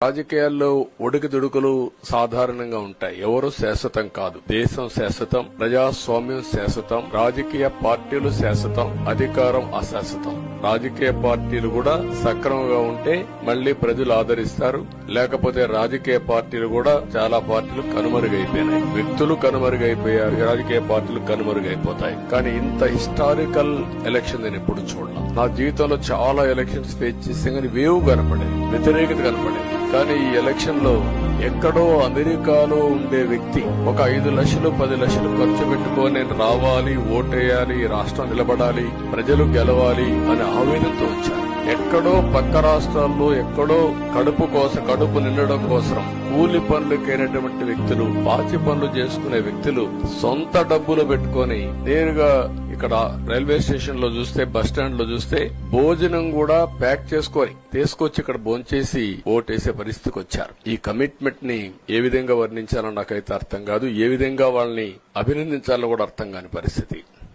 రాజకీయాల్లో ఒడుకుదుడుకులు సాధారణంగా ఉంటాయి. ఎవరు శాశ్వతం కాదు. దేశం శాశ్వతం, ప్రజాస్వామ్యం శాశ్వతం, రాజకీయ పార్టీలు శాశ్వతం, అధికారం అశాశ్వతం. రాజకీయ పార్టీలు కూడా సక్రమంగా ఉంటే మళ్లీ ప్రజలు ఆదరిస్తారు. లేకపోతే రాజకీయ పార్టీలు కూడా చాలా పార్టీలు కనుమరుగైపోయినాయి. వ్యక్తులు కనుమరుగైపోయారు, రాజకీయ పార్టీలు కనుమరుగైపోతాయి. కానీ ఇంత హిస్టారికల్ ఎలక్షన్ నేను ఎప్పుడు చూడను. నా జీవితంలో చాలా ఎలక్షన్స్ ఫేస్ చేస్తే కానీ వేవ్ కనపడేది, వ్యతిరేకత కనపడేది. కానీ ఈ ఎలక్షన్ లో ఎక్కడో అమెరికాలో ఉండే వ్యక్తి ఒక 5 లక్షలు 10 లక్షలు ఖర్చు పెట్టుకొని నేను రావాలి, ఓటేయాలి, రాష్ట్రం నిలబడాలి, ప్రజలు గెలవాలి అనే ఆవేదనతో వచ్చారు. ఎక్కడో పక్క రాష్ట్రాల్లో ఎక్కడో కడుపు నిండడం కోసం కూలి పనులకైనటువంటి వ్యక్తులు, పాచి పనులు చేసుకునే వ్యక్తులు సొంత డబ్బులు పెట్టుకొని నేరుగా ఇక్కడ రైల్వే స్టేషన్ లో చూస్తే, బస్ స్టాండ్ లో చూస్తే భోజనం కూడా ప్యాక్ చేసుకొని తీసుకొచ్చి ఇక్కడ భోంచేసి ఓటేసే పరిస్థితికి వచ్చారు. ఈ కమిట్మెంట్ ని ఏ విధంగా వర్ణించాలో నాకైతే అర్థం కాదు. ఏ విధంగా వాళ్ళని అభినందించాలో కూడా అర్థం కాని పరిస్థితి.